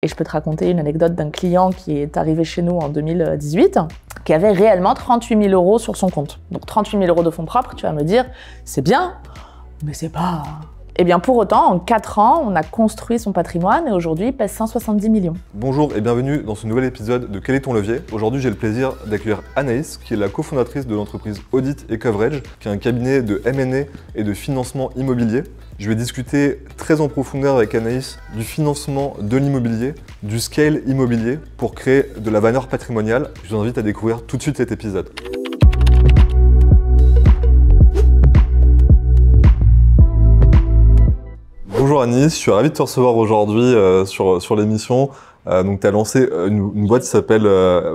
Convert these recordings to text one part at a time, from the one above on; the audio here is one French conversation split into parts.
Et je peux te raconter une anecdote d'un client qui est arrivé chez nous en 2018, qui avait réellement 38 000 € sur son compte. Donc 38 000 € de fonds propres, tu vas me dire, c'est bien, mais c'est pas... Eh bien pour autant, en 4 ans, on a construit son patrimoine et aujourd'hui, il pèse 170 millions. Bonjour et bienvenue dans ce nouvel épisode de Quel est ton levier? Aujourd'hui, j'ai le plaisir d'accueillir Anaïs, qui est la cofondatrice de l'entreprise Audit & Coverage, qui est un cabinet de M&A et de financement immobilier. Je vais discuter très en profondeur avec Anaïs du financement de l'immobilier, du scale immobilier pour créer de la valeur patrimoniale. Je vous invite à découvrir tout de suite cet épisode. Bonjour Anaïs, je suis ravi de te recevoir aujourd'hui sur l'émission. Donc tu as lancé une boîte qui s'appelle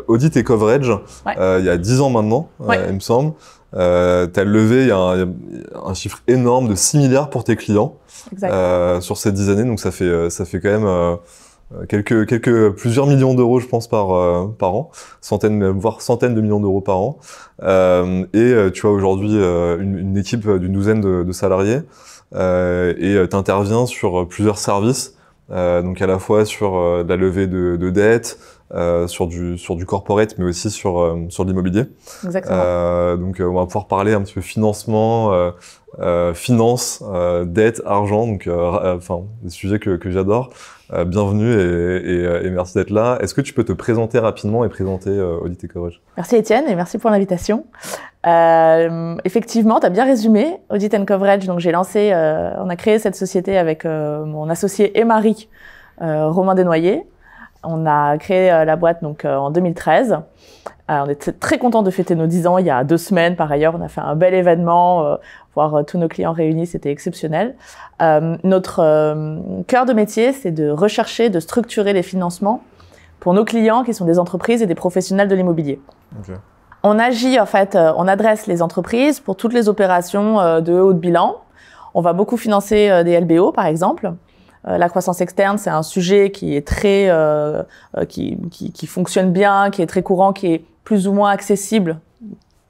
Audit & Coverage il y a 10 ans maintenant, il me semble. Tu as levé un chiffre énorme de 6 milliards pour tes clients sur ces 10 années, donc ça fait quand même plusieurs millions d'euros, je pense, par an, voire centaines de millions d'euros par an. Et tu as aujourd'hui une équipe d'une douzaine de salariés et tu interviens sur plusieurs services, donc à la fois sur la levée de dettes, sur du corporate, mais aussi sur l'immobilier. Exactement. Donc on va pouvoir parler un petit peu financement, finance, dette, argent, donc des sujets que j'adore. Bienvenue et merci d'être là. Est-ce que tu peux te présenter rapidement et présenter Audit & Coverage? Merci Étienne et merci pour l'invitation. Effectivement, tu as bien résumé Audit & Coverage. Donc on a créé cette société avec mon associé et mari, Romain Desnoyers. On a créé la boîte donc en 2013. On était très contents de fêter nos 10 ans il y a 2 semaines. Par ailleurs, on a fait un bel événement, voir tous nos clients réunis, c'était exceptionnel. Notre cœur de métier, c'est de rechercher, de structurer les financements pour nos clients qui sont des entreprises et des professionnels de l'immobilier. Okay. On agit en fait, on adresse les entreprises pour toutes les opérations de haut de bilan. On va beaucoup financer des LBO par exemple. La croissance externe, c'est un sujet qui est très, qui fonctionne bien, qui est très courant, qui est plus ou moins accessible,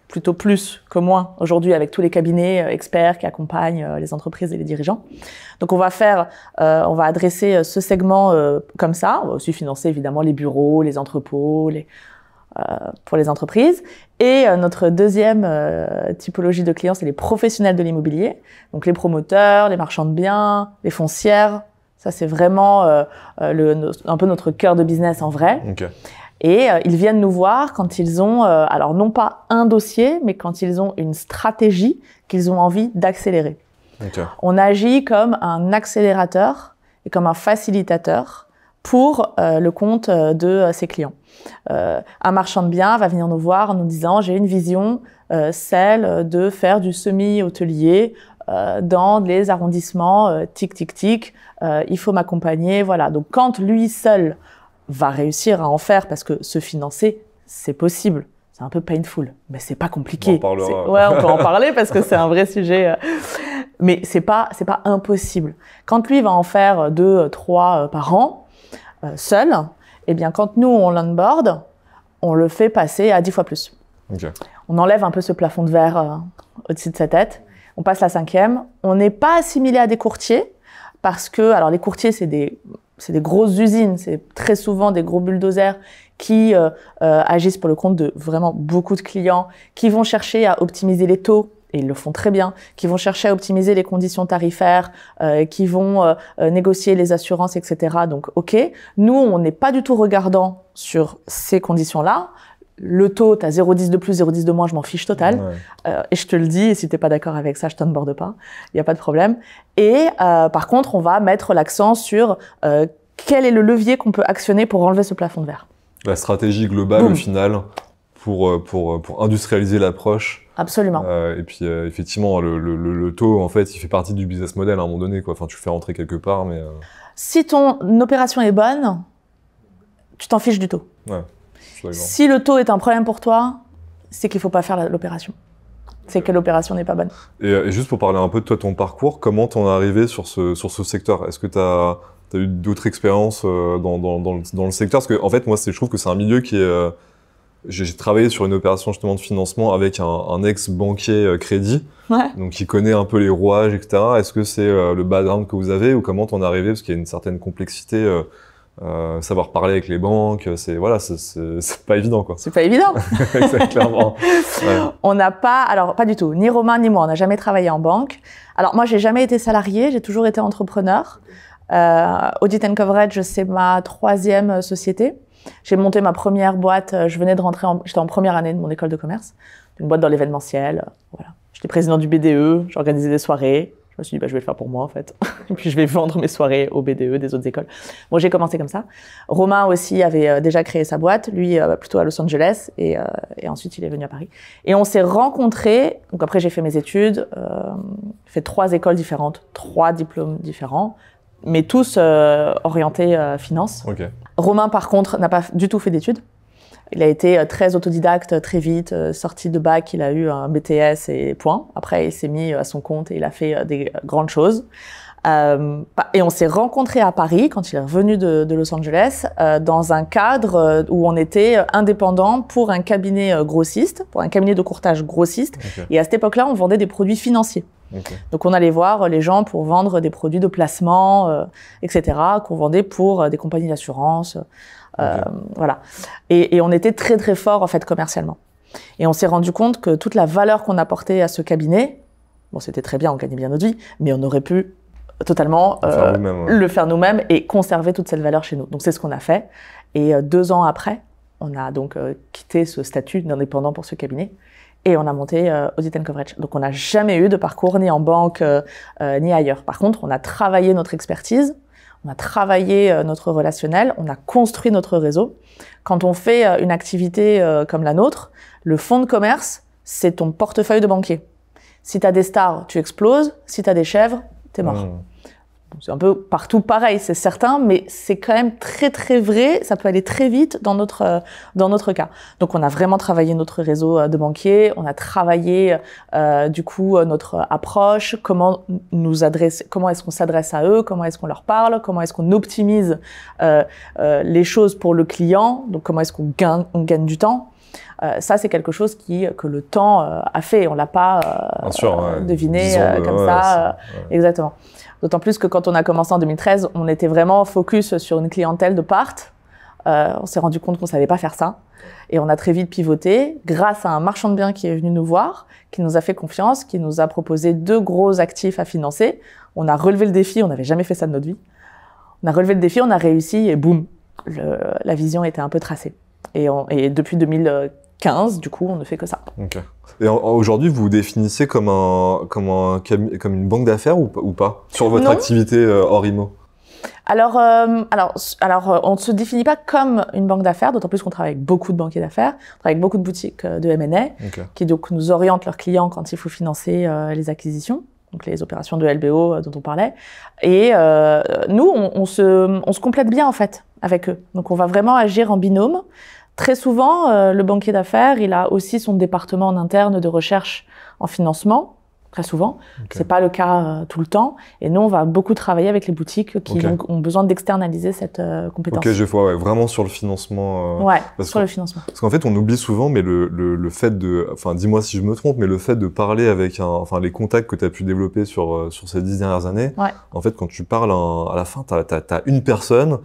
plutôt plus que moins aujourd'hui avec tous les cabinets experts qui accompagnent les entreprises et les dirigeants. Donc on va adresser ce segment comme ça. On va aussi financer évidemment les bureaux, les entrepôts, pour les entreprises. Et notre deuxième typologie de clients, c'est les professionnels de l'immobilier, donc les promoteurs, les marchands de biens, les foncières. Ça, c'est vraiment un peu notre cœur de business en vrai. Okay. Et ils viennent nous voir quand ils ont, alors non pas un dossier, mais quand ils ont une stratégie qu'ils ont envie d'accélérer. Okay. On agit comme un accélérateur et comme un facilitateur pour le compte de ses clients. Un marchand de biens va venir nous voir en nous disant « j'ai une vision, celle de faire du semi-hôtelier dans les arrondissements, tic, tic, tic, il faut m'accompagner, voilà. » Donc, quand lui seul va réussir à en faire, parce que se financer, c'est possible. C'est un peu painful, mais c'est pas compliqué. On en parlera. Ouais, on peut en parler parce que c'est un vrai sujet. Mais c'est pas impossible. Quand lui va en faire 2, 3 par an, seul, eh bien, quand nous, on l'onboard, on le fait passer à 10 fois plus. Okay. On enlève un peu ce plafond de verre au-dessus de sa tête. On passe la 5e. On n'est pas assimilé à des courtiers parce que, alors les courtiers, c'est des grosses usines, c'est très souvent des gros bulldozers qui agissent pour le compte de vraiment beaucoup de clients, qui vont chercher à optimiser les taux, et ils le font très bien, qui vont chercher à optimiser les conditions tarifaires, qui vont négocier les assurances, etc. Donc, ok, nous, on n'est pas du tout regardant sur ces conditions-là. Le taux, t'as 0,10 de plus, 0,10 de moins, je m'en fiche total. Ouais. Et je te le dis, et si t'es pas d'accord avec ça, je t'onboarde pas. Il y a pas de problème. Et par contre, on va mettre l'accent sur quel est le levier qu'on peut actionner pour enlever ce plafond de verre. La stratégie globale, au final, pour industrialiser l'approche. Absolument. Et puis, effectivement, le taux, en fait, il fait partie du business model à un moment donné, quoi. Enfin, tu fais rentrer quelque part, mais... Si ton opération est bonne, tu t'en fiches du taux. Ouais. Si le taux est un problème pour toi, c'est qu'il ne faut pas faire l'opération. C'est que l'opération n'est pas bonne. Et juste pour parler un peu de toi, ton parcours, comment t'en es arrivé sur ce secteur? Est-ce que t'as eu d'autres expériences dans le secteur? Parce que en fait, moi, je trouve que c'est un milieu qui est... J'ai travaillé sur une opération justement de financement avec un ex-banquier crédit, donc qui connaît un peu les rouages, etc. Est-ce que c'est le background que vous avez ou comment t'en es arrivé? Parce qu'il y a une certaine complexité savoir parler avec les banques, c'est pas évident, quoi. C'est pas évident. Clairement. Ouais. On n'a pas, alors pas du tout, ni Romain ni moi, on n'a jamais travaillé en banque. Alors moi, j'ai jamais été salarié, j'ai toujours été entrepreneur. Audit and Coverage, c'est ma 3e société. J'ai monté ma première boîte, je venais de rentrer, j'étais en première année de mon école de commerce, une boîte dans l'événementiel, voilà. J'étais président du BDE, j'organisais des soirées. Je me suis dit, je vais le faire pour moi, en fait. Et puis, je vais vendre mes soirées au BDE des autres écoles. Bon, j'ai commencé comme ça. Romain aussi avait déjà créé sa boîte, lui, plutôt à Los Angeles. Et ensuite, il est venu à Paris. Et on s'est rencontrés. Donc, après, j'ai fait mes études. J'ai fait 3 écoles différentes, 3 diplômes différents, mais tous orientés finance. Okay. Romain, par contre, n'a pas du tout fait d'études. Il a été très autodidacte, très vite, sorti de bac, il a eu un BTS et point. Après, il s'est mis à son compte et il a fait des grandes choses. Et on s'est rencontrés à Paris, quand il est revenu de Los Angeles, dans un cadre où on était indépendant pour un cabinet grossiste, pour un cabinet de courtage grossiste. Okay. Et à cette époque-là, on vendait des produits financiers. Okay. Donc, on allait voir les gens pour vendre des produits de placement, etc., qu'on vendait pour des compagnies d'assurance. Okay. Voilà. Et on était très très fort en fait commercialement. Et on s'est rendu compte que toute la valeur qu'on apportait à ce cabinet, bon c'était très bien, on gagnait bien notre vie, mais on aurait pu totalement le faire nous-mêmes et conserver toute cette valeur chez nous. Donc c'est ce qu'on a fait. Et 2 ans après, on a donc quitté ce statut d'indépendant pour ce cabinet et on a monté Audit and Coverage. Donc on n'a jamais eu de parcours ni en banque ni ailleurs. Par contre, on a travaillé notre expertise. On a travaillé notre relationnel, on a construit notre réseau. Quand on fait une activité comme la nôtre, le fonds de commerce, c'est ton portefeuille de banquier. Si tu as des stars, tu exploses. Si tu as des chèvres, t'es mort. C'est un peu partout pareil, c'est certain, mais c'est quand même très très vrai. Ça peut aller très vite dans notre cas. Donc on a vraiment travaillé notre réseau de banquiers, on a travaillé du coup notre approche, comment est-ce qu'on s'adresse à eux, comment est-ce qu'on leur parle, comment est-ce qu'on optimise les choses pour le client, donc comment est-ce qu'on gagne du temps. Ça, c'est quelque chose que le temps a fait. On l'a pas deviné comme ça. Exactement. D'autant plus que quand on a commencé en 2013, on était vraiment focus sur une clientèle de part. On s'est rendu compte qu'on savait pas faire ça. Et on a très vite pivoté grâce à un marchand de biens qui est venu nous voir, qui nous a fait confiance, qui nous a proposé 2 gros actifs à financer. On a relevé le défi, on n'avait jamais fait ça de notre vie. On a relevé le défi, on a réussi et boum, la vision était un peu tracée. Et depuis 2015, du coup, on ne fait que ça. Okay. Et aujourd'hui, vous vous définissez comme une banque d'affaires ou pas sur votre activité hors IMO? Alors, on ne se définit pas comme une banque d'affaires, d'autant plus qu'on travaille avec beaucoup de banquiers d'affaires, on travaille avec beaucoup de boutiques de M&A, qui donc nous orientent leurs clients quand il faut financer les acquisitions, donc les opérations de LBO dont on parlait. Et nous, on se complète bien en fait avec eux. Donc, on va vraiment agir en binôme. Très souvent, le banquier d'affaires, il a aussi son département en interne de recherche en financement, très souvent. Okay. C'est pas le cas tout le temps. Et nous, on va beaucoup travailler avec les boutiques qui ont besoin d'externaliser cette compétence. Ok, je vois, vraiment sur le financement. Sur le financement. Parce qu'en fait, on oublie souvent, mais le fait de, enfin, dis-moi si je me trompe, mais le fait de parler avec les contacts que tu as pu développer sur ces 10 dernières années, en fait, quand tu parles à la fin, t'as une personne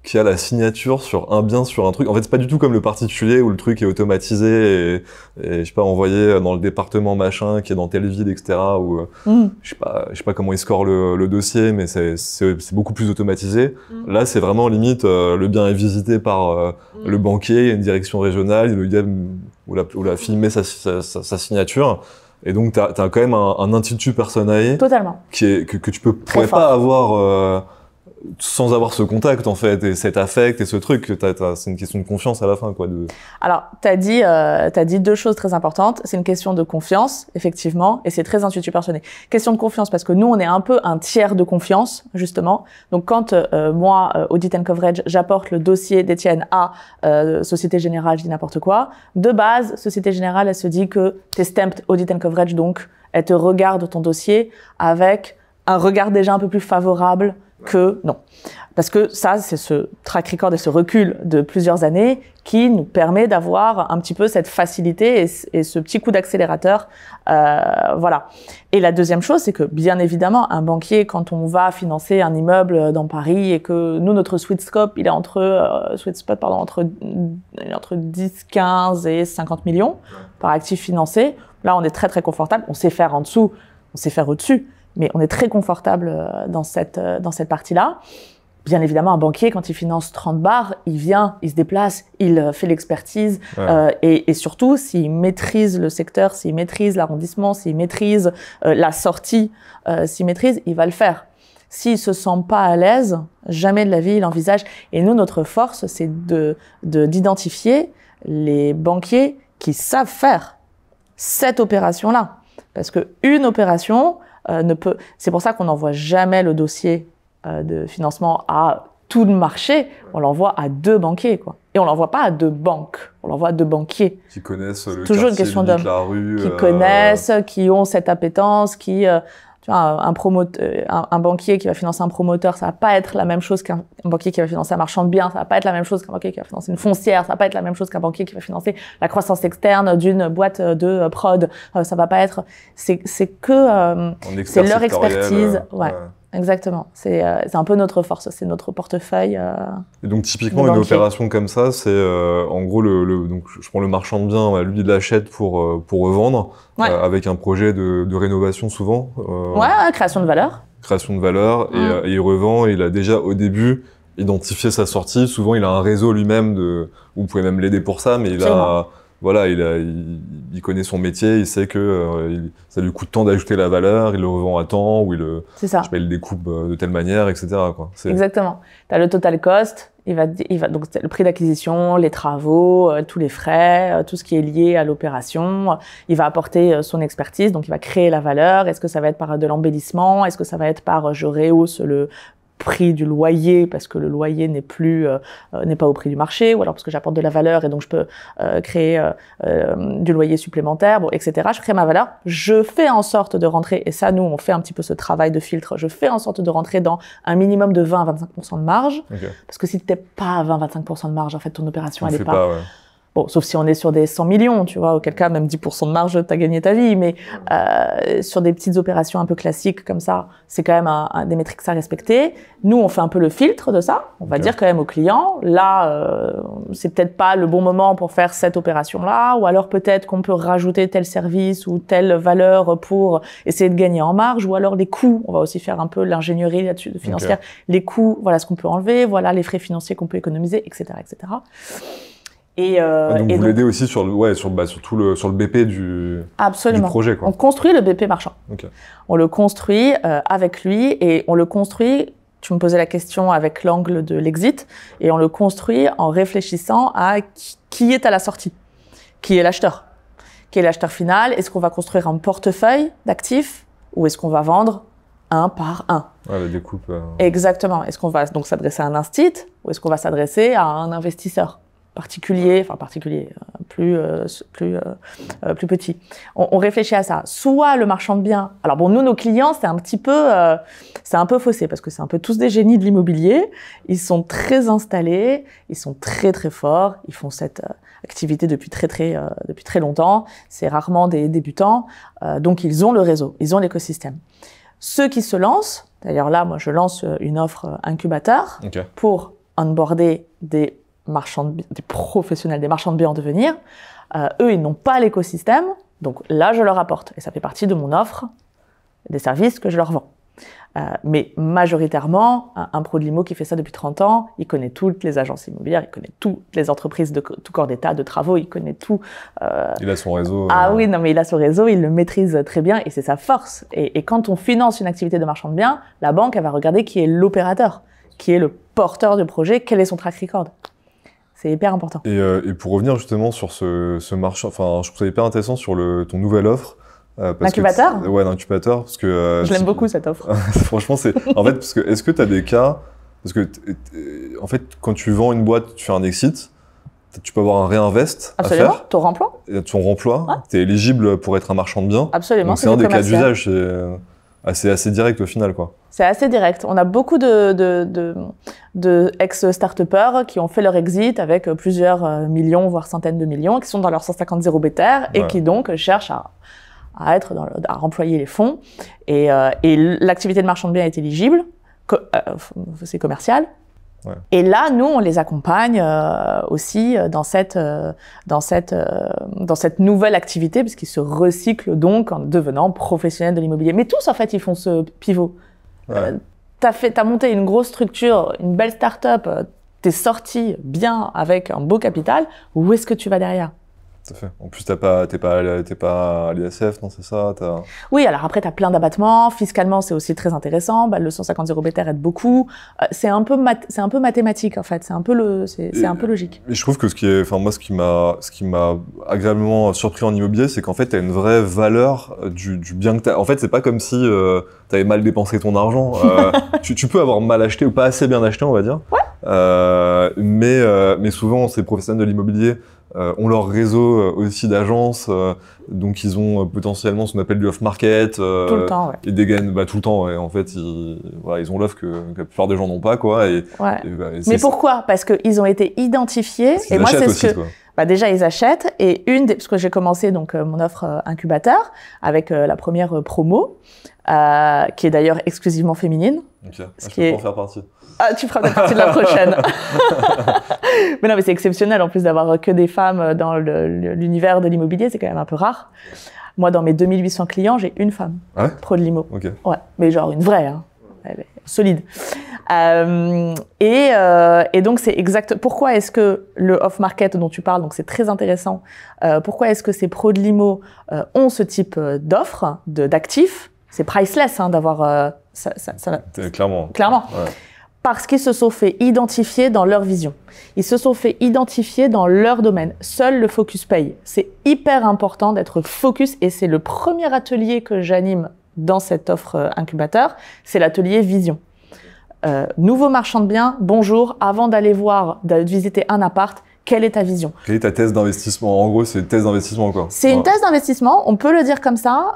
qui a la signature sur un bien, sur un truc. En fait, c'est pas du tout comme le particulier où le truc est automatisé et je sais pas, envoyé dans le département machin qui est dans telle ville, etc. Ou je sais pas comment ils scorent le dossier, mais c'est beaucoup plus automatisé. Là, c'est vraiment limite le bien est visité par le banquier, il y a une direction régionale, le gars ou la fille met sa signature. Et donc, t'as quand même un institut personae. Totalement. Que tu pourrais pas avoir sans avoir ce contact en fait et cet affect et ce truc, c'est une question de confiance à la fin quoi. Alors t'as dit 2 choses très importantes. C'est une question de confiance effectivement et c'est très institut personnel. Question de confiance parce que nous on est un peu un tiers de confiance justement. Donc quand moi Audit and Coverage j'apporte le dossier d'Étienne à Société Générale, je dis n'importe quoi. De base Société Générale elle se dit que t'es stamped Audit and Coverage donc elle te regarde ton dossier avec un regard déjà un peu plus favorable que non. Parce que ça, c'est ce track record et ce recul de plusieurs années qui nous permet d'avoir un petit peu cette facilité et ce petit coup d'accélérateur. Voilà. Et la deuxième chose, c'est que bien évidemment, un banquier, quand on va financer un immeuble dans Paris et que nous, notre sweet spot, il est entre 10, 15 et 50 millions par actif financé. Là, on est très, très confortable. On sait faire en dessous, on sait faire au-dessus, mais on est très confortable dans cette partie-là. Bien évidemment, un banquier, quand il finance 30 bars, il vient, il se déplace, il fait l'expertise et surtout, s'il maîtrise le secteur, s'il maîtrise l'arrondissement, s'il maîtrise la sortie, s'il maîtrise, il va le faire. S'il se sent pas à l'aise, jamais de la vie, il envisage. Et nous, notre force, c'est d'identifier les banquiers qui savent faire cette opération-là. Parce qu'une opération ne peut... C'est pour ça qu'on n'envoie jamais le dossier de financement à tout le marché, on l'envoie à 2 banquiers, quoi. Et on l'envoie pas à 2 banques, on l'envoie à 2 banquiers. Qui connaissent le toujours quartier, une question d'hommes. la rue. Qui connaissent, qui ont cette appétence, qui... tu vois, un banquier qui va financer un promoteur, ça va pas être la même chose qu'un banquier qui va financer un marchand de biens, ça va pas être la même chose qu'un banquier qui va financer une foncière, ça va pas être la même chose qu'un banquier qui va financer la croissance externe d'une boîte de prod, ça va pas être... C'est leur expertise, ouais. Exactement, c'est un peu notre force, c'est notre portefeuille. Et donc typiquement une opération comme ça, c'est en gros donc je prends le marchand de biens, lui il l'achète pour revendre, avec un projet de rénovation souvent. Création de valeur. Création de valeur et il revend. Et il a déjà au début identifié sa sortie. Souvent il a un réseau lui-même vous pouvez même l'aider pour ça, mais il connaît son métier, il sait que ça lui coûte tant d'ajouter la valeur, il le revend à temps, ou il le découpe de telle manière, etc. quoi. Exactement. Tu as le total cost, donc le prix d'acquisition, les travaux, tous les frais, tout ce qui est lié à l'opération. Il va apporter son expertise, donc il va créer la valeur. Est-ce que ça va être par de l'embellissement? Est-ce que ça va être par je rehausse le prix du loyer parce que le loyer n'est pas au prix du marché, ou alors parce que j'apporte de la valeur et donc je peux créer du loyer supplémentaire, etc. Je crée ma valeur, je fais en sorte de rentrer, et ça nous on fait un petit peu ce travail de filtre, je fais en sorte de rentrer dans un minimum de 20 à 25% de marge, parce que si tu n'es pas à 20-25% de marge, en fait ton opération elle est pas... Bon, sauf si on est sur des 100 millions, tu vois, auquel cas, même 10% de marge, t'as gagné ta vie. Mais sur des petites opérations un peu classiques comme ça, c'est quand même des métriques à respecter. Nous, on fait un peu le filtre de ça. On va dire quand même au client, là, c'est peut-être pas le bon moment pour faire cette opération-là, ou alors peut-être qu'on peut rajouter tel service ou telle valeur pour essayer de gagner en marge, ou alors les coûts. On va aussi faire un peu l'ingénierie là-dessus, de financière. Les coûts, voilà ce qu'on peut enlever, voilà les frais financiers qu'on peut économiser, etc., etc. Donc vous l'aidez aussi sur le BP du projet, quoi. On construit le BP marchand. On le construit avec lui, et on le construit, tu me posais la question avec l'angle de l'exit, et on le construit en réfléchissant à qui est à la sortie, qui est l'acheteur. Qui est l'acheteur final? Est-ce qu'on va construire un portefeuille d'actifs ou est-ce qu'on va vendre un par un? La découpe. Exactement. Est-ce qu'on va donc s'adresser à un instit ou est-ce qu'on va s'adresser à un investisseur particulier, plus petit. On réfléchit à ça. Soit le marchand de biens. Alors bon, nous, nos clients, c'est un peu faussé parce que c'est un peu tous des génies de l'immobilier. Ils sont très installés, ils sont très très forts, ils font cette activité depuis très longtemps. C'est rarement des débutants, donc ils ont le réseau, ils ont l'écosystème. Ceux qui se lancent, d'ailleurs là, moi je lance une offre incubateur pour onboarder des professionnels, des marchands de biens en devenir. Eux, ils n'ont pas l'écosystème, donc là, je leur apporte. Et ça fait partie de mon offre, des services que je leur vends. Mais majoritairement, un pro de l'IMO qui fait ça depuis 30 ans, il connaît toutes les agences immobilières, il connaît toutes les entreprises de tout corps d'état, de travaux, il connaît tout. Il a son réseau. Ah oui, non, mais il a son réseau, il le maîtrise très bien et c'est sa force. Et quand on finance une activité de marchand de biens, la banque, elle va regarder qui est l'opérateur, qui est le porteur de projet, quel est son track record. C'est hyper important. Et pour revenir justement sur ce marché, enfin, je trouve ça hyper intéressant sur ton nouvelle offre. L'incubateur ? Ouais, l'incubateur, parce que... je l'aime beaucoup, cette offre. Franchement, c'est... En fait, parce que est-ce que tu as des cas... Parce que, en fait, quand tu vends une boîte, tu fais un exit, tu peux avoir un réinvest à faire. Absolument, ton remploi. Ton remploi, tu es éligible pour être un marchand de biens. Absolument, c'est un des cas d'usage. assez direct au final, quoi. C'est assez direct. On a beaucoup de ex-start-upers qui ont fait leur exit avec plusieurs millions, voire centaines de millions, qui sont dans leur 150 0 BTR et qui donc cherchent à remployer les fonds. Et l'activité de marchand de biens est éligible, c'est commercial. Ouais. Et là, nous, on les accompagne aussi dans cette nouvelle activité, puisqu'ils se recyclent donc en devenant professionnels de l'immobilier. Mais tous, en fait, ils font ce pivot. Ouais. T'as monté une grosse structure, une belle start-up, t'es sorti bien avec un beau capital. Où est-ce que tu vas derrière? Tout à fait. En plus, t'es pas à l'ISF, non, c'est ça? Oui, alors après, t'as plein d'abattements. Fiscalement, c'est aussi très intéressant. Le 150 0 BTR aide beaucoup. C'est un peu mathématique, en fait. C'est un peu logique. Et je trouve que ce qui m'a agréablement surpris en immobilier, c'est qu'en fait, t'as une vraie valeur du bien que t'as. En fait, c'est pas comme si t'avais mal dépensé ton argent. Tu peux avoir mal acheté ou pas assez bien acheté, on va dire. Ouais. Mais souvent, ces professionnels de l'immobilier ont leur réseau aussi d'agences, donc ils ont potentiellement ce qu'on appelle du off-market. Tout le temps, ouais. Ils dégainent tout le temps, ouais. En fait, ils ont l'offre que la plupart des gens n'ont pas, quoi. Mais pourquoi? Parce qu'ils ont été identifiés. Et moi, c'est ce que... déjà, ils achètent. Et parce que j'ai commencé donc mon offre incubateur avec la première promo, qui est d'ailleurs exclusivement féminine. Ok, je peux en faire partie. Ah, tu feras peut-être partie de la prochaine. Mais non, mais c'est exceptionnel en plus d'avoir que des femmes dans l'univers de l'immobilier, c'est quand même un peu rare. Moi, dans mes 2800 clients, j'ai une femme pro de l'immo. Okay. Ouais, mais genre une vraie, hein. Elle est solide. Et donc c'est exact. Pourquoi est-ce que le off-market dont tu parles, donc c'est très intéressant. Pourquoi est-ce que ces pros de l'immo ont ce type d'offres, d'actifs? C'est priceless hein, d'avoir ça. Clairement. Ouais. Parce qu'ils se sont fait identifier dans leur vision. Ils se sont fait identifier dans leur domaine. Seul le focus paye. C'est hyper important d'être focus et c'est le premier atelier que j'anime dans cette offre incubateur. C'est l'atelier vision. Nouveau marchand de biens, bonjour. Avant d'aller visiter un appart, quelle est ta vision? Quelle est ta thèse d'investissement? En gros, c'est une thèse d'investissement, quoi. C'est une thèse d'investissement, on peut le dire comme ça.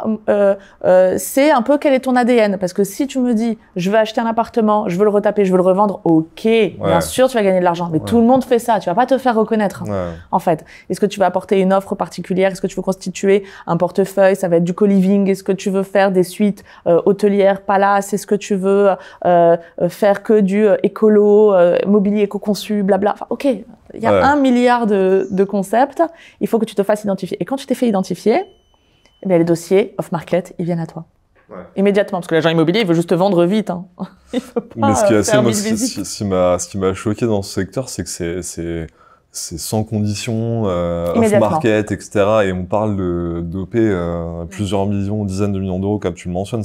C'est un peu quel est ton ADN. Parce que si tu me dis, je veux acheter un appartement, je veux le retaper, je veux le revendre, ok, bien sûr, tu vas gagner de l'argent. Mais tout le monde fait ça, tu vas pas te faire reconnaître, en fait. Est-ce que tu vas apporter une offre particulière? Est-ce que tu veux constituer un portefeuille? Ça va être du co-living. Est-ce que tu veux faire des suites hôtelières, palaces? Est-ce que tu veux faire que du écolo, mobilier éco-conçu, blabla? Enfin, ok. Il y a 1 milliard de concepts. Il faut que tu te fasses identifier. Et quand tu t'es fait identifier, eh bien, les dossiers off-market, ils viennent à toi. Ouais. Immédiatement. Parce que l'agent immobilier, il veut juste te vendre vite. Hein. Il faut pas mais ce qui est assez, moi, ce qui m'a choqué dans ce secteur, c'est que c'est sans condition, off-market, etc. Et on parle d'OP plusieurs millions, dizaines de millions d'euros, comme tu le mentionnes.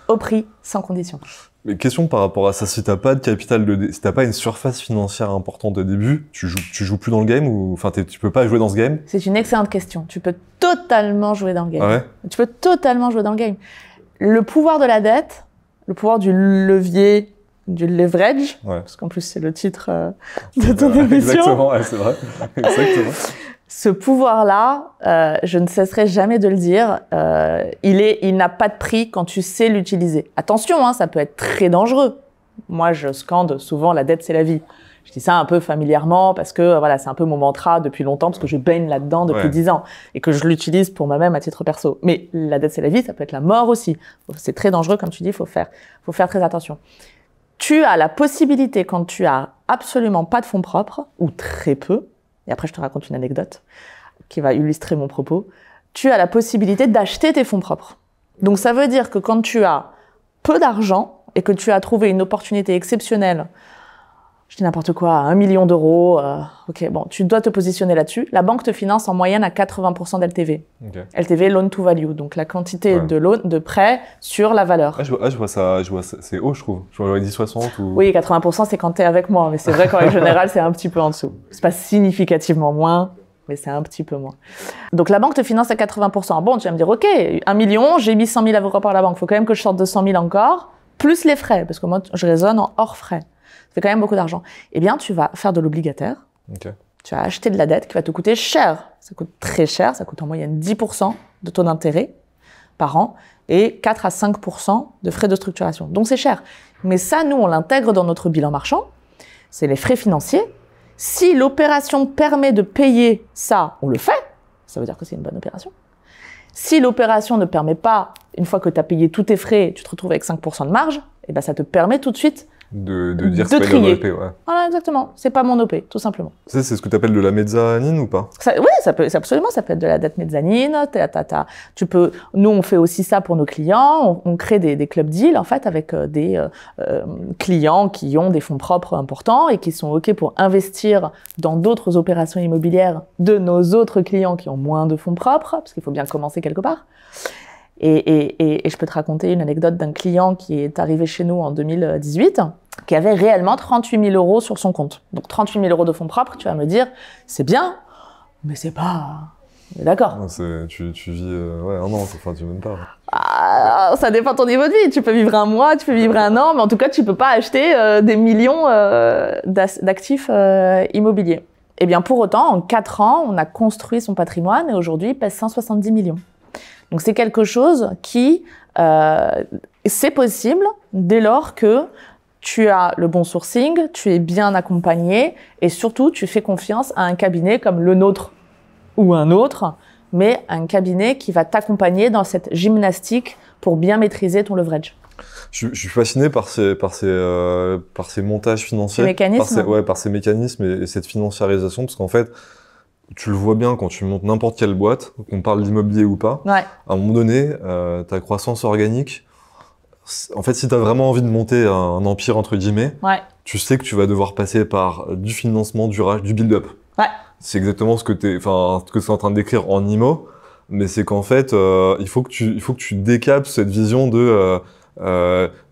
Au prix, sans condition. Mais question par rapport à ça, si t'as pas de capital si t'as pas une surface financière importante au début, tu joues plus dans le game ou enfin tu peux pas jouer dans ce game? C'est une excellente question. Tu peux totalement jouer dans le game. Ah ouais? Tu peux totalement jouer dans le game. Le pouvoir de la dette, le pouvoir du levier, du leverage, parce qu'en plus c'est le titre de ton émission. Exactement, c'est vrai. Exactement. Ce pouvoir-là, je ne cesserai jamais de le dire, il n'a pas de prix quand tu sais l'utiliser. Attention, hein, ça peut être très dangereux. Moi, je scande souvent « la dette, c'est la vie ». Je dis ça un peu familièrement parce que voilà, c'est un peu mon mantra depuis longtemps parce que je baigne là-dedans depuis 10 ans et que je l'utilise pour moi-même à titre perso. Mais la dette, c'est la vie, ça peut être la mort aussi. C'est très dangereux, comme tu dis, faut faire très attention. Tu as la possibilité, quand tu as absolument pas de fonds propres, ou très peu, et après je te raconte une anecdote qui va illustrer mon propos, tu as la possibilité d'acheter tes fonds propres. Donc ça veut dire que quand tu as peu d'argent et que tu as trouvé une opportunité exceptionnelle, je dis n'importe quoi, 1 million d'euros, ok, bon, tu dois te positionner là-dessus. La banque te finance en moyenne à 80% d'LTV. Okay. LTV, loan to value, donc la quantité de prêt sur la valeur. Ah, je vois ça, c'est haut, je trouve. Je vois 10-60 ou... Oui, 80%, c'est quand tu es avec moi, mais c'est vrai qu'en règle générale, c'est un petit peu en dessous. C'est pas significativement moins, mais c'est un petit peu moins. Donc la banque te finance à 80%. Bon, tu vas me dire, ok, 1 million, j'ai mis 100 000 euros par la banque, il faut quand même que je sorte de 100 000 encore, plus les frais, parce que moi, je raisonne en hors frais. C'est quand même beaucoup d'argent. Eh bien, tu vas faire de l'obligataire. Okay. Tu vas acheter de la dette qui va te coûter cher. Ça coûte très cher. Ça coûte en moyenne 10% de taux d'intérêt. par an et 4 à 5% de frais de structuration. Donc c'est cher. Mais ça, nous, on l'intègre dans notre bilan marchand. C'est les frais financiers. Si l'opération permet de payer ça, on le fait. Ça veut dire que c'est une bonne opération. Si l'opération ne permet pas, une fois que tu as payé tous tes frais, tu te retrouves avec 5% de marge, et ben ça te permet tout de suite de dire que c'est pas une OP, ouais. Voilà, exactement. C'est pas mon OP, tout simplement. C'est ce que tu appelles de la mezzanine ou pas? Oui, absolument, ça peut être de la dette mezzanine. Nous, on fait aussi ça pour nos clients. On crée des club deals, en fait, avec des clients qui ont des fonds propres importants et qui sont OK pour investir dans d'autres opérations immobilières de nos autres clients qui ont moins de fonds propres, parce qu'il faut bien commencer quelque part. Et je peux te raconter une anecdote d'un client qui est arrivé chez nous en 2018, qui avait réellement 38 000 € sur son compte. Donc 38 000 € de fonds propres, tu vas me dire, c'est bien, mais c'est pas... D'accord. Tu vis un an, enfin tu même pas. Ah, ça dépend de ton niveau de vie. Tu peux vivre un mois, tu peux vivre un an, mais en tout cas, tu peux pas acheter des millions d'actifs immobiliers. Eh bien, pour autant, en 4 ans, on a construit son patrimoine et aujourd'hui, il pèse 170 millions. Donc c'est quelque chose qui, c'est possible dès lors que tu as le bon sourcing, tu es bien accompagné et surtout tu fais confiance à un cabinet comme le nôtre ou un autre, mais un cabinet qui va t'accompagner dans cette gymnastique pour bien maîtriser ton leverage. Je suis fasciné par ces montages financiers, par ces mécanismes et cette financiarisation, parce qu'en fait, tu le vois bien quand tu montes n'importe quelle boîte, qu'on parle d'immobilier ou pas, ouais. À un moment donné, ta croissance organique, en fait, si tu as vraiment envie de monter un empire, entre guillemets, ouais. Tu sais que tu vas devoir passer par du financement, du build-up. Ouais. C'est exactement ce que tu es en train de décrire en IMO, mais c'est qu'en fait, il faut que tu décapes cette vision de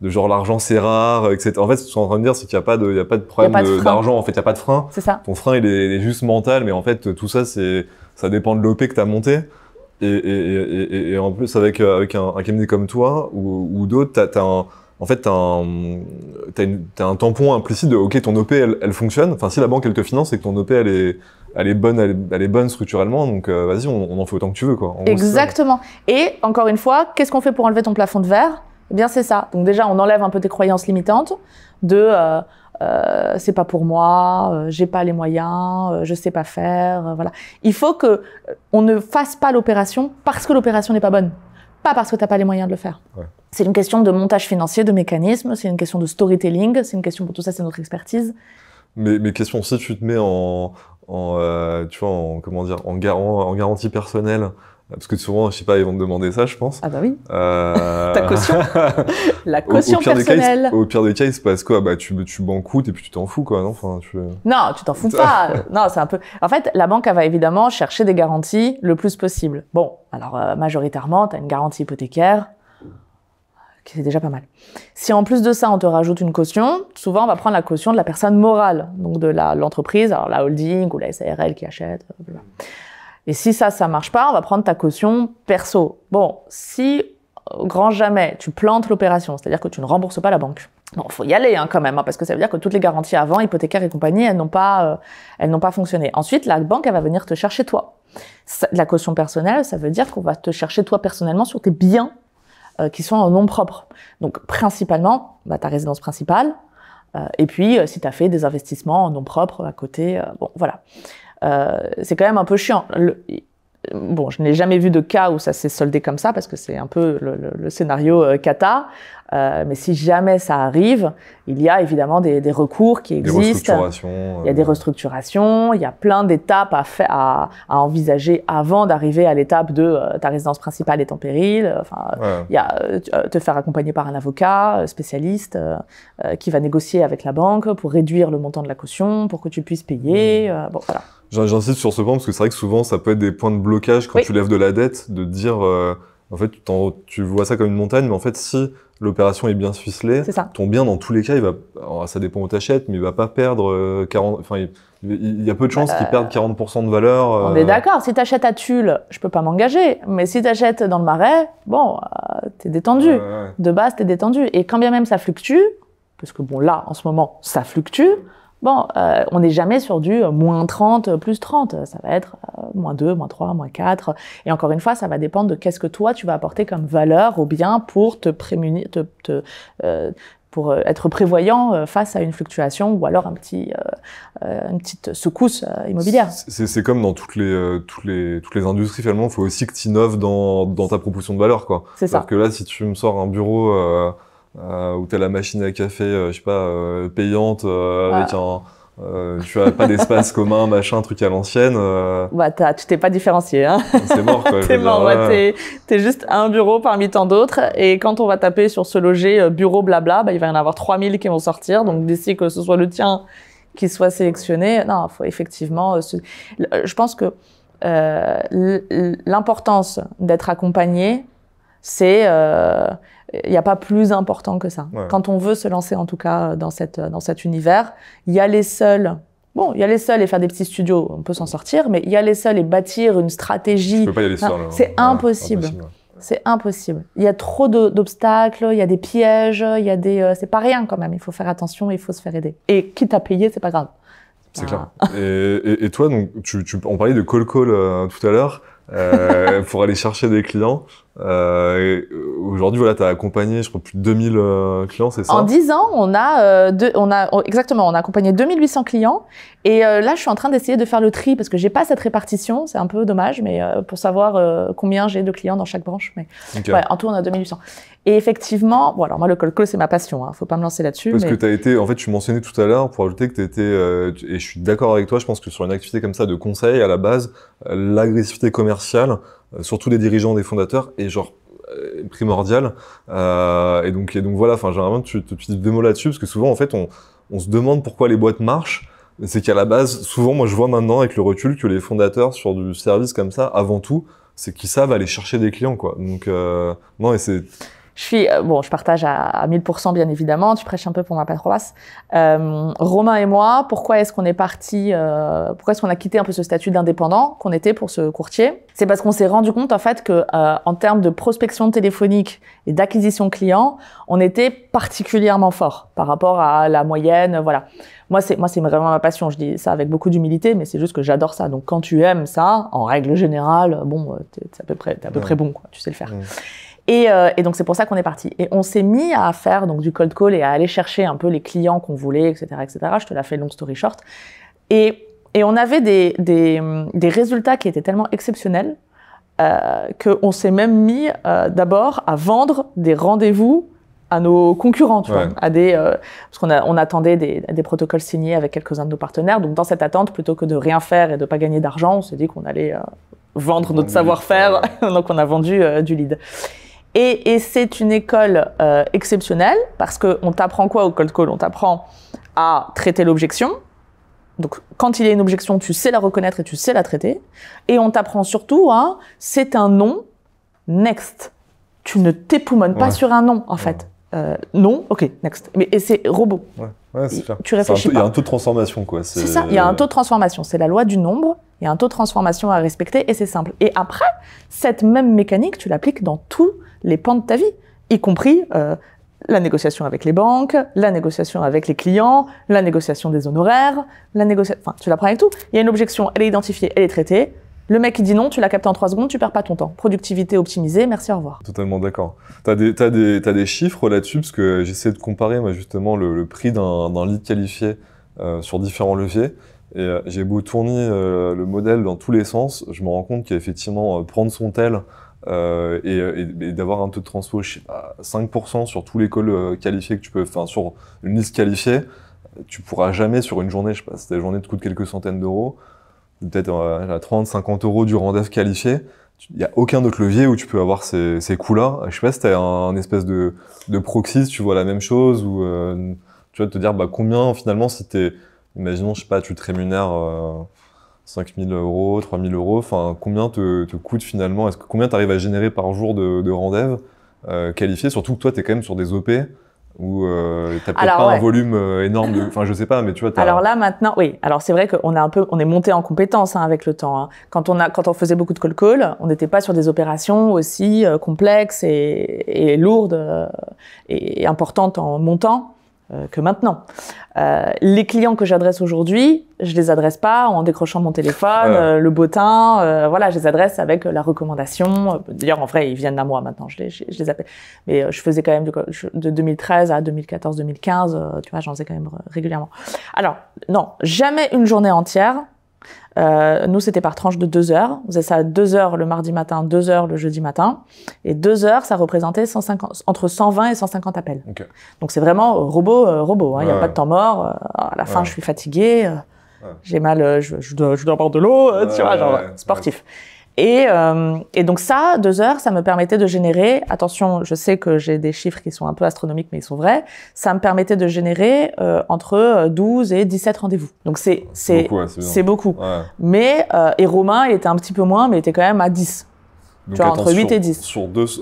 genre l'argent c'est rare, etc. En fait, ce que tu es en train de dire, c'est qu'il n'y a pas de problème d'argent. En fait, il n'y a pas de frein. C'est ça. Ton frein, il est juste mental, mais en fait, tout ça, ça dépend de l'OP que tu as monté. Et en plus, avec un cabinet comme toi ou d'autres, t'as un tampon implicite de OK, ton OP, elle fonctionne. Enfin, si la banque, elle te finance, c'est que ton OP, elle est bonne structurellement. Donc, vas-y, on en fait autant que tu veux, quoi. Exactement. Et encore une fois, qu'est-ce qu'on fait pour enlever ton plafond de verre? Eh bien, c'est ça. Donc déjà, on enlève un peu tes croyances limitantes de c'est pas pour moi, j'ai pas les moyens, je sais pas faire, voilà. Il faut que on ne fasse pas l'opération parce que l'opération n'est pas bonne, pas parce que t'as pas les moyens de le faire. Ouais. C'est une question de montage financier, de mécanisme, c'est une question de storytelling, c'est une question pour tout ça, c'est notre expertise. Mais question, si tu te mets en garantie personnelle. Parce que souvent, je sais pas, ils vont te demander ça, je pense. Ah bah oui. Ta caution. La caution personnelle. Au pire des cas, il se passe quoi? Bah, tu bancoutes et puis tu t'en fous, quoi, non? Enfin, Non, tu t'en fous pas. Non, c'est un peu... En fait, la banque, elle va évidemment chercher des garanties le plus possible. Bon, alors, majoritairement, t'as une garantie hypothécaire, qui est déjà pas mal. Si en plus de ça, on te rajoute une caution, souvent, on va prendre la caution de la personne morale. Donc, de l'entreprise, alors la holding ou la SARL qui achète, blablabla. Et si ça marche pas, on va prendre ta caution perso. Bon, si au grand jamais tu plantes l'opération, c'est-à-dire que tu ne rembourses pas la banque. Bon, faut y aller quand même, parce que ça veut dire que toutes les garanties avant, hypothécaires et compagnie, elles n'ont pas fonctionné. Ensuite, la banque, elle va venir te chercher toi. La caution personnelle, ça veut dire qu'on va te chercher toi personnellement sur tes biens qui sont en nom propre. Donc principalement, ta résidence principale, et puis si tu as fait des investissements en nom propre à côté, bon voilà. C'est quand même un peu chiant. Bon, je n'ai jamais vu de cas où ça s'est soldé comme ça parce que c'est un peu le scénario cata. Mais si jamais ça arrive, il y a évidemment des recours qui existent. Il y a des restructurations, il y a plein d'étapes à envisager avant d'arriver à l'étape de ta résidence principale est en péril. Enfin, il y a te faire accompagner par un avocat spécialiste qui va négocier avec la banque pour réduire le montant de la caution, pour que tu puisses payer. Bon, voilà. J'insiste sur ce point parce que c'est vrai que souvent ça peut être des points de blocage quand tu lèves de la dette, de dire en fait tu vois ça comme une montagne, mais en fait si l'opération est bien ficelée, ton bien dans tous les cas alors, ça dépend où t'achètes, mais il va pas perdre 40. Enfin il y a peu de chances qu'il perde 40% de valeur. On est d'accord. Si t'achètes à Tulle, je peux pas m'engager, mais si t'achètes dans le Marais, bon, t'es détendu. De base t'es détendu. Et quand bien même ça fluctue, parce que bon là en ce moment ça fluctue. Bon, on n'est jamais sur du moins 30, plus 30. Ça va être moins 2, moins 3, moins 4. Et encore une fois, ça va dépendre de qu'est-ce que toi, tu vas apporter comme valeur au bien pour te prémunir, pour être prévoyant face à une fluctuation ou alors une petite secousse immobilière. C'est comme dans toutes les industries, finalement, il faut aussi que tu innoves dans ta proposition de valeur, quoi. C'est ça. Que là, si tu me sors un bureau où tu as la machine à café, je sais pas, payante, avec tu as pas d'espace commun, machin, truc à l'ancienne. Bah, tu t'es pas différencié, hein. C'est mort, quoi. T'es mort, ouais. T'es juste un bureau parmi tant d'autres. Et quand on va taper sur ce loger bureau blabla, bah, il va y en avoir 3000 qui vont sortir. Donc, d'ici que ce soit le tien qui soit sélectionné, non, faut effectivement, je pense que, l'importance d'être accompagné, c'est, il n'y a pas plus important que ça. Ouais. Quand on veut se lancer, en tout cas, dans cet univers, y aller seul. Bon, y aller seul et faire des petits studios, on peut s'en sortir, mais y aller seul et bâtir une stratégie, tu peux pas y aller seul, c'est impossible. C'est impossible. Il y a trop d'obstacles, il y a des pièges, c'est pas rien quand même. Il faut faire attention, il faut se faire aider. Et quitte à payer, c'est pas grave. C'est clair. Et toi, donc, on parlait de call tout à l'heure. Pour aller chercher des clients. Aujourd'hui, voilà, tu as accompagné, je crois, plus de 2000 clients, c'est ça? En 10 ans, on a accompagné 2800 clients. Et là, je suis en train d'essayer de faire le tri parce que j'ai pas cette répartition. C'est un peu dommage, mais pour savoir combien j'ai de clients dans chaque branche. Mais okay. Ouais, en tout, on a 2800. Et effectivement, bon, alors moi, le call call, c'est ma passion. Hein, faut pas me lancer là-dessus. Parce que tu as été, en fait, tu mentionnais tout à l'heure, pour ajouter que tu étais, et je suis d'accord avec toi, je pense que sur une activité comme ça de conseil, à la base, l'agressivité commerciale, surtout des dirigeants, des fondateurs, est genre primordiale. Et donc voilà, enfin, généralement, tu dis deux mots là-dessus, parce que souvent, en fait, on se demande pourquoi les boîtes marchent. C'est qu'à la base, souvent, moi, je vois maintenant, avec le recul, que les fondateurs, sur du service comme ça, avant tout, c'est qu'ils savent aller chercher des clients, quoi. Donc, non, et c'est... je partage à 1000%, bien évidemment. Tu prêches un peu pour ma paroisse. Romain et moi, pourquoi est-ce qu'on a quitté un peu ce statut d'indépendant qu'on était pour ce courtier? C'est parce qu'on s'est rendu compte, en fait, que, en termes de prospection téléphonique et d'acquisition client, on était particulièrement fort par rapport à la moyenne, voilà. Moi, c'est vraiment ma passion. Je dis ça avec beaucoup d'humilité, mais c'est juste que j'adore ça. Donc, quand tu aimes ça, en règle générale, bon, t'es à peu près bon, quoi. Tu sais le faire. Et donc, c'est pour ça qu'on est parti. Et on s'est mis à faire donc du cold call et à aller chercher un peu les clients qu'on voulait, etc., etc. Je te la fais long story short. Et on avait des résultats qui étaient tellement exceptionnels qu'on s'est même mis d'abord à vendre des rendez-vous à nos concurrents, tu vois, parce qu'on attendait des protocoles signés avec quelques-uns de nos partenaires. Donc, dans cette attente, plutôt que de rien faire et de pas gagner d'argent, on s'est dit qu'on allait vendre notre savoir-faire. Donc, on a vendu du lead. Et c'est une école exceptionnelle parce qu'on t'apprend quoi au cold call? On t'apprend à traiter l'objection. Donc, quand il y a une objection, tu sais la reconnaître et tu sais la traiter. Et on t'apprend surtout à c'est un non, next. Tu ne t'époumones pas sur un non, en fait. Non, ok, next. Et c'est robot. Ouais, c'est clair. Tu réfléchis pas. Il y a un taux de transformation, quoi. C'est ça, il y a un taux de transformation. C'est la loi du nombre. Il y a un taux de transformation à respecter et c'est simple. Et après, cette même mécanique, tu l'appliques dans tous les pans de ta vie, y compris la négociation avec les banques, la négociation avec les clients, la négociation des honoraires, enfin, tu l'apprends avec tout. Il y a une objection, elle est identifiée, elle est traitée. Le mec, il dit non, tu l'as capté en 3 secondes, tu perds pas ton temps. Productivité optimisée, merci, au revoir. Totalement d'accord. T'as des chiffres là-dessus, parce que j'essaie de comparer, moi, justement, le prix d'un lead qualifié sur différents leviers. Et j'ai beau tourner le modèle dans tous les sens, je me rends compte qu'effectivement, prendre son tel et d'avoir un taux de transfo, je sais pas, 5% sur tous les calls qualifiés que tu peux, enfin, sur une liste qualifiée, tu pourras jamais sur une journée, je sais pas, si ta journée te coûte quelques centaines d'euros, peut-être à 30, 50 euros du rendez-vous qualifié, il n'y a aucun autre levier où tu peux avoir ces coûts-là. Je sais pas si tu as un espèce de proxy, si tu vois la même chose, ou tu vas te dire combien finalement, si imaginons, je sais pas, tu te rémunères 5 000 euros, 3 000 euros, enfin, combien te coûte finalement, combien tu arrives à générer par jour de rendez-vous qualifiés, surtout que toi, tu es quand même sur des OP, où t'as peut-être pas un volume énorme enfin je sais pas, mais tu vois Alors là maintenant, oui, alors c'est vrai qu'on est monté en compétence avec le temps, hein. Quand on faisait beaucoup de call, on n'était pas sur des opérations aussi complexes et lourdes et importantes en montant. que maintenant. Les clients que j'adresse aujourd'hui, je les adresse pas en décrochant mon téléphone, le bottin, voilà, je les adresse avec la recommandation. D'ailleurs, en vrai, ils viennent à moi maintenant, je les appelle. Mais je faisais quand même de 2013 à 2014, 2015, tu vois, j'en faisais quand même régulièrement. Alors, non, jamais une journée entière. Nous, c'était par tranche de 2 heures. On faisait ça 2 heures le mardi matin, 2 heures le jeudi matin. Et 2 heures, ça représentait entre 120 et 150 appels. Okay. Donc, c'est vraiment robot. Hein. Il n'y a pas de temps mort. À la fin, je suis fatiguée. J'ai mal, je dois boire de l'eau, tu vois, genre sportif. Et donc ça, 2 heures, ça me permettait de générer, attention, je sais que j'ai des chiffres qui sont un peu astronomiques, mais ils sont vrais, ça me permettait de générer entre 12 et 17 rendez-vous. Donc c'est beaucoup. Ouais. Mais, et Romain, il était un petit peu moins, mais il était quand même à 10. Donc tu vois, entre 8 et 10. Sur 2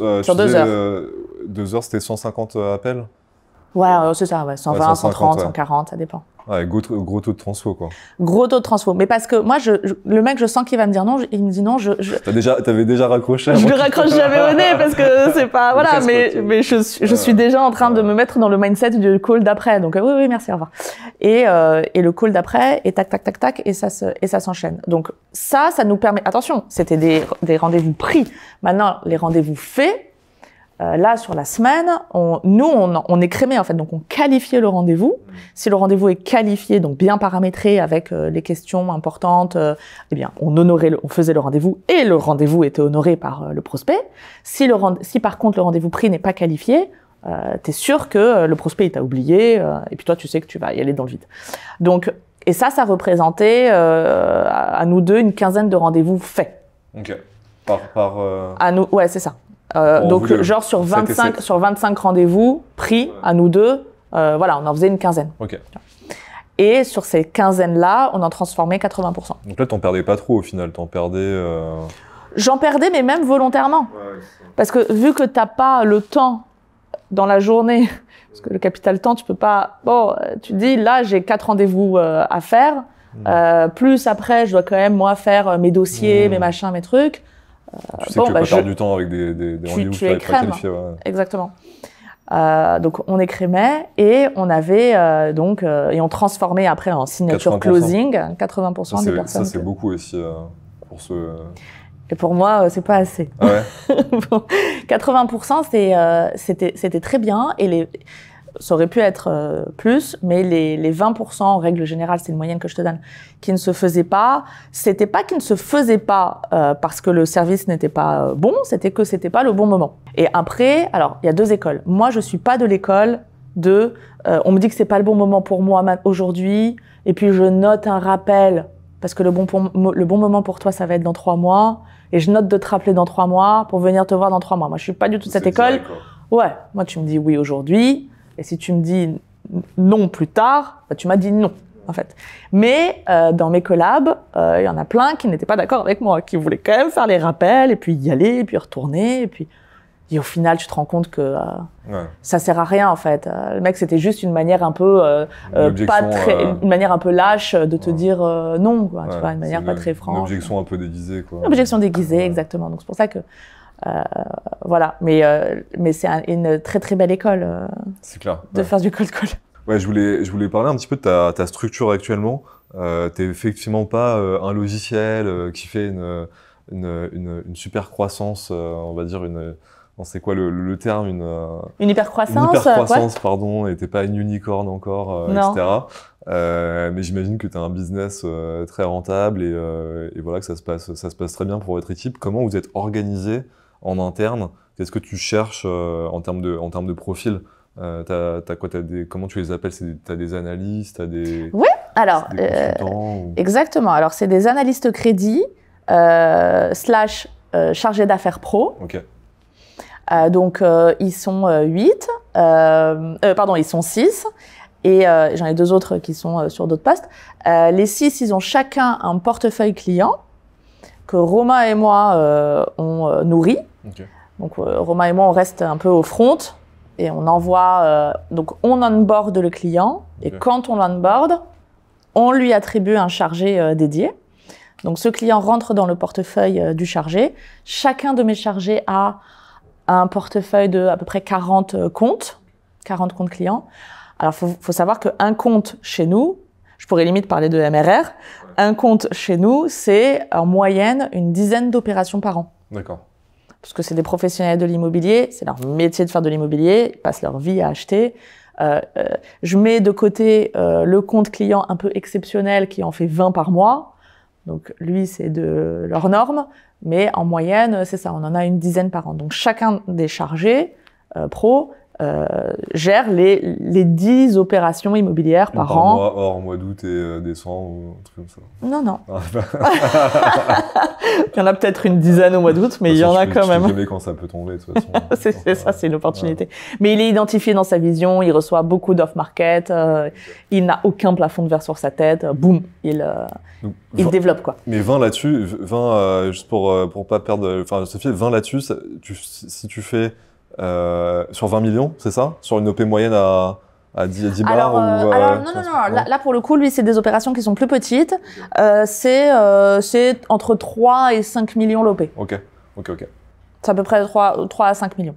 heures. 2 heures, c'était 150 appels? Ouais, c'est ça, ouais, 120, 130, 140, ça dépend. Ouais, gros taux de transfo, quoi. Gros taux de transfo. Mais parce que moi, le mec, je sens qu'il va me dire non, il me dit non, T'avais déjà raccroché? Je le raccroche jamais au nez parce que c'est pas, voilà, mais je suis déjà en train de me mettre dans le mindset du call d'après. Donc, oui, merci, au revoir. Et le call d'après, et tac, tac, tac, tac, et ça s'enchaîne. Donc, ça nous permet, attention, c'était des rendez-vous pris. Maintenant, les rendez-vous faits, là, sur la semaine, on écrémait, en fait. Donc, on qualifiait le rendez-vous. Si le rendez-vous est qualifié, donc bien paramétré avec les questions importantes, eh bien, on faisait le rendez-vous et le rendez-vous était honoré par le prospect. Si par contre, le rendez-vous pris n'est pas qualifié, t'es sûr que le prospect, il t'a oublié, et puis toi, tu sais que tu vas y aller dans le vide. Donc, et ça représentait, à nous deux, une quinzaine de rendez-vous faits. Ok. À nous, ouais, c'est ça. Donc, genre sur 25 rendez-vous pris à nous deux, voilà, on en faisait une quinzaine. Okay. Et sur ces quinzaines-là, on en transformait 80%. Donc là, t'en perdais pas trop au final, J'en perdais, mais même volontairement. Ouais, parce que vu que t'as pas le temps dans la journée, parce que le capital temps, tu peux pas... Bon, tu dis, là, j'ai 4 rendez-vous à faire, plus après, je dois quand même, moi, faire mes dossiers, mes machins, mes trucs. Tu sais que tu vas pas perdre du temps avec des rendez-vous qui vont être pas qualifiés. Ouais. Exactement. Donc, on écrémait et on avait et on transformait après en signature 80%. Closing 80% des personnes. Ça, c'est beaucoup aussi pour ce... Et pour moi, c'est pas assez. Ah ouais. Bon, 80%, c'était très bien et ça aurait pu être plus, mais les 20%, en règle générale, c'est une moyenne que je te donne, qui ne se faisaient pas, c'était pas qu'ils ne se faisaient pas parce que le service n'était pas bon, c'était que c'était pas le bon moment. Et après, alors, il y a 2 écoles. Moi, je suis pas de l'école de on me dit que c'est pas le bon moment pour moi aujourd'hui, et puis je note un rappel, parce que le bon moment pour toi, ça va être dans 3 mois, et je note de te rappeler dans 3 mois pour venir te voir dans 3 mois. Moi, je suis pas du tout de cette école. Ouais, moi, tu me dis oui aujourd'hui. Et si tu me dis non plus tard, bah, tu m'as dit non, en fait. Mais dans mes collabs, il y en a plein qui n'étaient pas d'accord avec moi, qui voulaient quand même faire les rappels, et puis y aller, et puis retourner, et au final, tu te rends compte que ça sert à rien, en fait. Le mec, c'était juste une manière un peu une manière un peu lâche de te dire non, quoi. Tu vois, une manière pas très franche. Une objection un peu déguisée, quoi. Une objection déguisée, exactement. Donc c'est pour ça que voilà, mais c'est une très très belle école c'est clair, de faire du cold call. Ouais, je voulais parler un petit peu de ta structure actuellement. T'es effectivement pas un logiciel qui fait une super croissance, on va dire c'est quoi le terme, une hypercroissance. Une hypercroissance, pardon, et t'es pas une unicorn encore, etc. Mais j'imagine que tu as un business très rentable et voilà que ça se passe très bien pour votre équipe. Comment vous êtes organisé en interne? Qu'est-ce que tu cherches en termes de profil? T'as quoi, comment tu les appelles? T'as des analystes, t'as des... Oui, alors, des consultants, exactement. Alors, c'est des analystes crédit / chargés d'affaires pro. Ok. Donc, ils sont 8, ils sont 6. Et j'en ai 2 autres qui sont sur d'autres postes. Les 6, ils ont chacun un portefeuille client que Romain et moi on nourrit. Okay. Donc Romain et moi, on reste un peu au front et on envoie. Donc on onboard le client et quand on l'onboard, on lui attribue un chargé dédié. Donc ce client rentre dans le portefeuille du chargé. Chacun de mes chargés a un portefeuille de à peu près 40 comptes clients. Alors, faut savoir qu'un compte chez nous, je pourrais limite parler de MRR, un compte chez nous, c'est en moyenne une dizaine d'opérations par an. D'accord. Parce que c'est des professionnels de l'immobilier, c'est leur métier de faire de l'immobilier, ils passent leur vie à acheter. Je mets de côté le compte client un peu exceptionnel qui en fait 20 par mois. Donc lui, c'est de leur norme. Mais en moyenne, c'est ça, on en a une dizaine par an. Donc chacun des chargés pro gère les 10 opérations immobilières par an. Hors mois d'août et décembre ou un truc comme ça. Non, non. Il y en a peut-être une dizaine au mois d'août, mais il y en a quand même. Je sais jamais quand ça peut tomber, de toute façon. c'est ça, c'est une opportunité. Ouais. Mais il est identifié dans sa vision, il reçoit beaucoup d'off-market, il n'a aucun plafond de verre sur sa tête, boum, il développe, quoi. Mais 20 là-dessus, 20, juste pour pas perdre... Enfin, Sophie, 20 là-dessus, si tu fais sur 20 millions, c'est ça? Sur une OP moyenne à 10 bars alors, non, là, pour le coup, lui, c'est des opérations qui sont plus petites. C'est entre 3 et 5 millions l'OP. Ok. C'est à peu près 3 à 5 millions.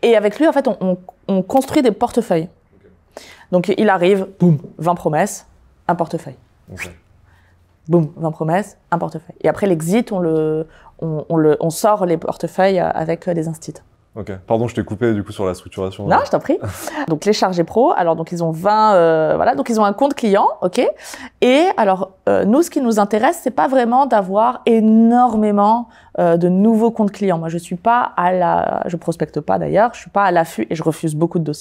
Et avec lui, en fait, on construit des portefeuilles. Okay. Donc, il arrive, boum, 20 promesses, un portefeuille. Okay. Boum, 20 promesses, un portefeuille. Et après l'exit, on sort les portefeuilles avec les instits. Ok. Pardon, je t'ai coupé du coup sur la structuration. Non, je t'en prie. Donc les chargés pro, alors donc ils ont 20, voilà, donc ils ont un compte client, ok. Et alors nous, ce qui nous intéresse, c'est pas vraiment d'avoir énormément de nouveaux comptes clients. Moi, je prospecte pas d'ailleurs, je suis pas à l'affût et je refuse beaucoup de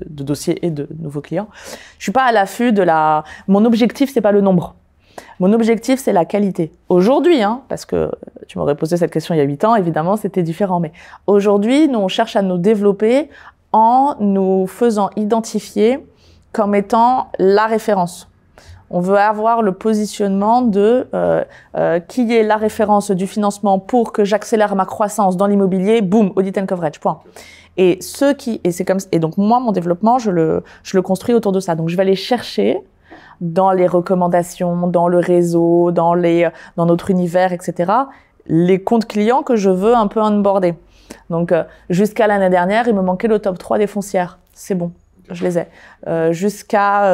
dossiers et de nouveaux clients. Je suis pas à l'affût Mon objectif, c'est pas le nombre. Mon objectif, c'est la qualité. Aujourd'hui, parce que tu m'aurais posé cette question il y a 8 ans, évidemment, c'était différent. Mais aujourd'hui, nous, on cherche à nous développer en nous faisant identifier comme étant la référence. On veut avoir le positionnement de qui est la référence du financement pour que j'accélère ma croissance dans l'immobilier, boum, audit and coverage, point. Et donc moi, mon développement, je le construis autour de ça. Donc je vais aller chercher dans les recommandations, dans le réseau, dans notre univers, etc., les comptes clients que je veux un peu onboarder. Donc, jusqu'à l'année dernière, il me manquait le top 3 des foncières. C'est bon, je les ai. Jusqu'à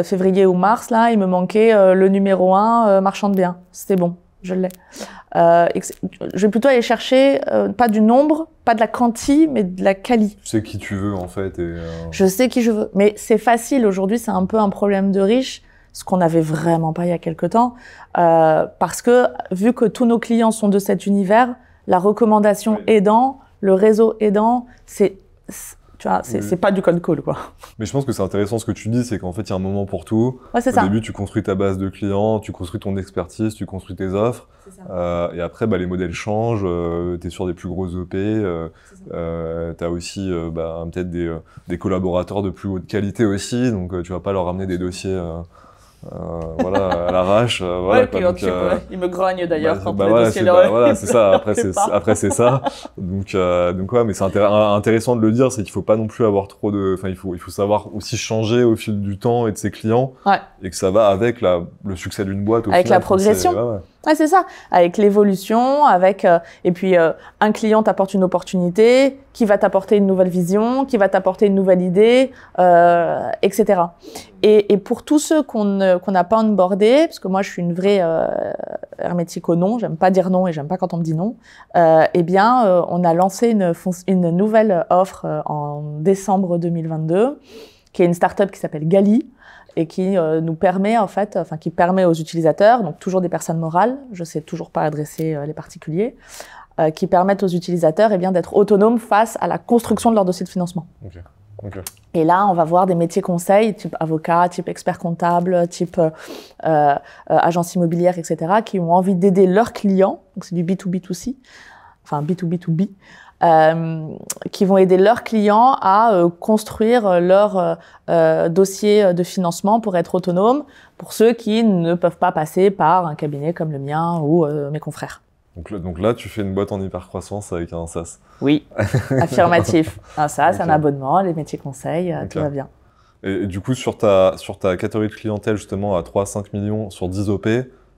février ou mars, là, il me manquait le numéro 1 marchand de biens. C'était bon, je l'ai. Je vais plutôt aller chercher, pas du nombre, pas de la quanti, mais de la quali. Tu sais qui tu veux, en fait. Je sais qui je veux. Mais c'est facile. Aujourd'hui, c'est un peu un problème de riche, ce qu'on n'avait vraiment pas il y a quelque temps. Parce que, vu que tous nos clients sont de cet univers, la recommandation aidant, le réseau aidant, c'est pas du cold call, quoi. Mais je pense que c'est intéressant ce que tu dis, c'est qu'en fait, il y a un moment pour tout. Ouais, c'est ça. Au début, tu construis ta base de clients, tu construis ton expertise, tu construis tes offres. Et après, les modèles changent, tu es sur des plus grosses OP, tu as aussi peut-être des collaborateurs de plus haute qualité aussi, donc tu vas pas leur ramener des dossiers à l'arrache. Il me grogne d'ailleurs quand les dossiers c'est ça. Après, c'est ça. Donc ouais, mais c'est intéressant de le dire, c'est qu'il faut pas non plus avoir trop de... Enfin, il faut savoir aussi changer au fil du temps et de ses clients. Ouais. Et que ça va avec le succès d'une boîte. Avec la progression. Ouais, c'est ça. Avec l'évolution, et puis un client t'apporte une opportunité, qui va t'apporter une nouvelle vision, qui va t'apporter une nouvelle idée, etc. Et pour tous ceux qu'on n'a pas onboardé, parce que moi je suis une vraie hermétique au non, j'aime pas dire non et j'aime pas quand on me dit non, on a lancé une nouvelle offre en décembre 2022, qui est une start-up qui s'appelle Gali, et qui nous permet qui permet aux utilisateurs, donc toujours des personnes morales, je sais toujours pas adresser les particuliers, qui permettent aux utilisateurs d'être autonomes face à la construction de leur dossier de financement. Okay. Et là, on va voir des métiers conseils, type avocat, type expert comptable, type agence immobilière, etc., qui ont envie d'aider leurs clients, donc c'est du B2B2C, enfin B2B2B, qui vont aider leurs clients à construire leur dossier de financement pour être autonomes, pour ceux qui ne peuvent pas passer par un cabinet comme le mien ou mes confrères. Donc là, tu fais une boîte en hypercroissance avec un SaaS. Oui, affirmatif. Un SaaS, un abonnement, les métiers conseils, tout va bien. Et du coup, sur ta catégorie de clientèle, justement, à 3 à 5 millions sur 10 OP,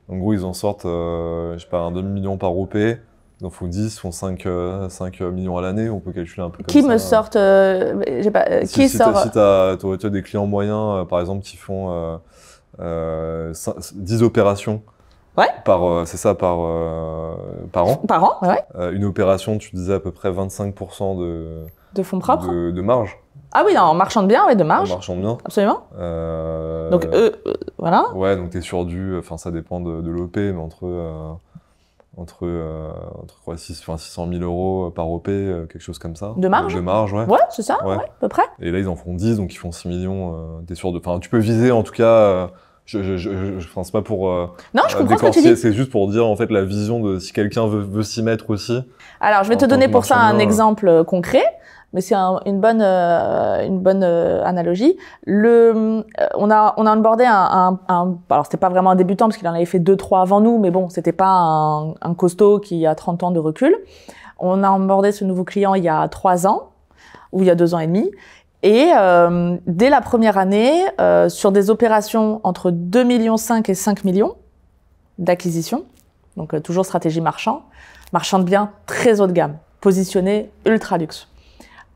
en gros, ils en sortent, un demi-million par OP. Ils en font 10, ils font 5 millions à l'année, on peut calculer un peu comme qui ça. me sortent, Si tu as des clients moyens, par exemple, qui font 10 opérations par an. Par an, ouais. Une opération, tu disais à peu près 25% de fonds propres. De marge. Ah oui, non, en marchand de biens, oui, de marge. En marchand de biens. Absolument. Donc, voilà. Ouais, donc t'es sur ça dépend de l'OP, mais entre 600 000 euros par OP, quelque chose comme ça. De marge. De marge, ouais. Ouais, c'est ça, ouais, à peu près. Et là, ils en font 10, donc ils font 6 millions. T'es sûr de... Enfin, tu peux viser, en tout cas... c'est pas pour non, je comprends ce que tu dis. C'est juste pour dire, en fait, la vision de si quelqu'un veut s'y mettre aussi. Alors, je vais te donner pour ça un exemple concret. Mais c'est une bonne analogie. On a onboardé alors c'était pas vraiment un débutant parce qu'il en avait fait 2-3 avant nous, mais bon, c'était pas un costaud qui a 30 ans de recul. On a onboardé ce nouveau client il y a 3 ans, ou il y a 2 ans et demi. Et dès la première année, sur des opérations entre 2,5 millions et 5 millions d'acquisition, donc toujours stratégie marchand de biens très haut de gamme, positionné ultra luxe.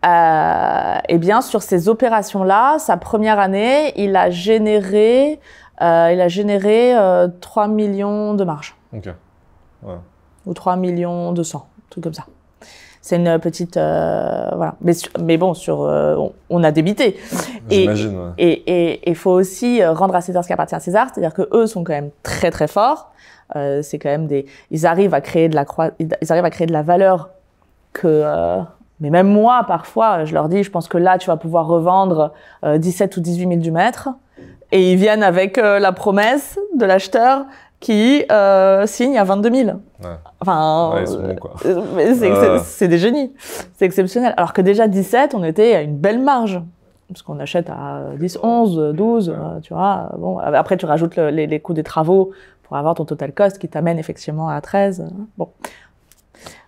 Et bien sur ces opérations-là, sa première année, il a généré 3 millions de marge. Ok. Ouais. Ou 3 millions 200, un truc comme ça. C'est une petite voilà. Mais bon, on a débité. J'imagine. Ouais. Et il faut aussi rendre à César ce qui appartient à César, c'est-à-dire que eux sont quand même très très forts. C'est quand même ils arrivent à créer de la valeur que mais même moi, parfois, je leur dis, je pense que là, tu vas pouvoir revendre 17 ou 18 000 du mètre. Et ils viennent avec la promesse de l'acheteur qui signe à 22 000. Ouais. Enfin, ils sont bons, quoi. C'est des génies. C'est exceptionnel. Alors que déjà, 17, on était à une belle marge. Parce qu'on achète à 10, 11, 12, tu vois. Bon, après, tu rajoutes les coûts des travaux pour avoir ton total cost qui t'amène effectivement à 13. Bon,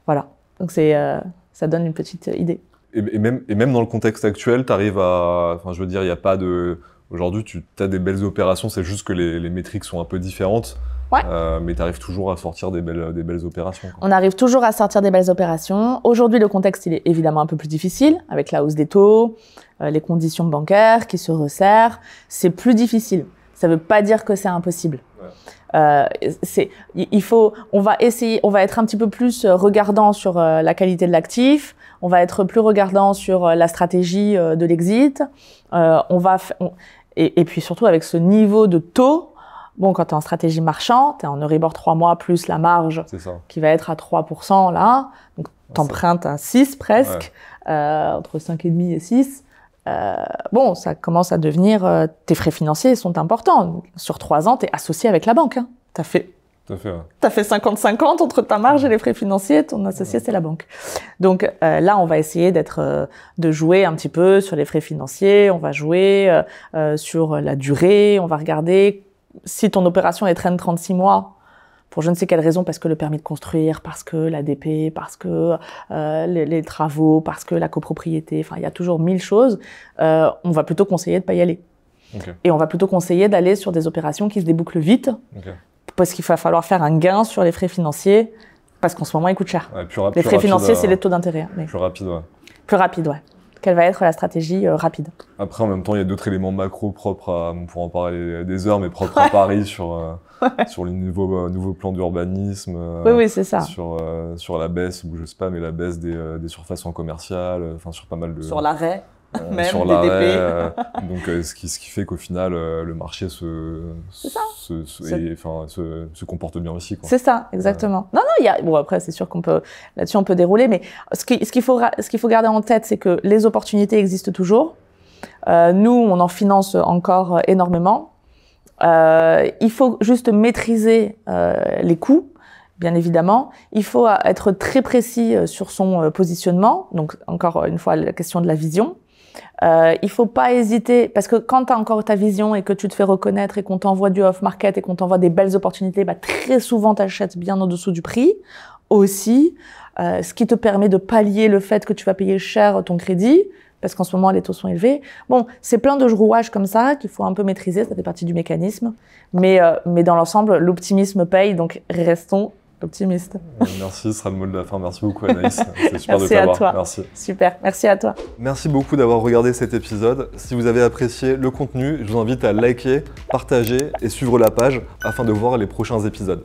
voilà. Donc, ça donne une petite idée. Et même dans le contexte actuel, tu arrives à... Enfin, je veux dire, il n'y a pas de... Aujourd'hui, tu as des belles opérations, c'est juste que les métriques sont un peu différentes. Ouais. Mais tu arrives toujours à sortir des belles opérations, quoi. On arrive toujours à sortir des belles opérations. Aujourd'hui, le contexte, il est évidemment un peu plus difficile, avec la hausse des taux, les conditions bancaires qui se resserrent. C'est plus difficile. Ça ne veut pas dire que c'est impossible. Ouais. On va être un petit peu plus regardant sur la qualité de l'actif, on va être plus regardant sur la stratégie de l'exit, et puis surtout avec ce niveau de taux, bon, quand tu es en stratégie marchand, tu es en Euribor 3 mois plus la marge qui va être à 3% là, donc tu empruntes à 6 presque, entre 5,5 et 6. Bon, ça commence à devenir... tes frais financiers sont importants. Sur 3 ans, tu es associé avec la banque. Hein. T'as fait 50-50 entre ta marge et les frais financiers. Ton associé, c'est la banque. Donc là, on va essayer de jouer un petit peu sur les frais financiers. On va jouer sur la durée. On va regarder si ton opération est traîne 36 mois. Pour je ne sais quelle raison, parce que le permis de construire, parce que l'ADP, parce que les travaux, parce que la copropriété, enfin, il y a toujours 1000 choses. On va plutôt conseiller de ne pas y aller. Okay. Et on va plutôt conseiller d'aller sur des opérations qui se débouclent vite, parce qu'il va falloir faire un gain sur les frais financiers, parce qu'en ce moment, ils coûtent cher. Ouais, les frais financiers, c'est les taux d'intérêt. Mais... Plus rapide, ouais. Plus rapide, ouais. Quelle va être la stratégie rapide? Après, en même temps, il y a d'autres éléments macro propres on pourra en parler des heures, mais propres à Paris sur les nouveaux plans d'urbanisme. Oui, c'est ça. Sur la baisse, ou je sais pas, mais la baisse des surfaces en commercial, enfin sur pas mal de... Sur l'arrêt, même sur des l'arrêt, donc ce qui fait qu'au final, le marché se comporte bien aussi, quoi. C'est ça, exactement. Non, bon, après, c'est sûr là-dessus, on peut dérouler, mais ce qu'il faut garder en tête, c'est que les opportunités existent toujours. Nous, on en finance encore énormément. Il faut juste maîtriser les coûts, bien évidemment. Il faut être très précis sur son positionnement. Donc, encore une fois, la question de la vision. Il faut pas hésiter, parce que quand tu as encore ta vision et que tu te fais reconnaître et qu'on t'envoie du off-market et qu'on t'envoie des belles opportunités, très souvent, tu achètes bien en dessous du prix aussi, ce qui te permet de pallier le fait que tu vas payer cher ton crédit, parce qu'en ce moment, les taux sont élevés. Bon, c'est plein de rouages comme ça qu'il faut un peu maîtriser, ça fait partie du mécanisme. Mais dans l'ensemble, l'optimisme paye, donc restons optimiste. Merci, ce sera le mot de la fin. Merci beaucoup Anaïs, c'est super de t'avoir. Merci à toi. Merci. Super, merci à toi. Merci beaucoup d'avoir regardé cet épisode. Si vous avez apprécié le contenu, je vous invite à liker, partager et suivre la page afin de voir les prochains épisodes.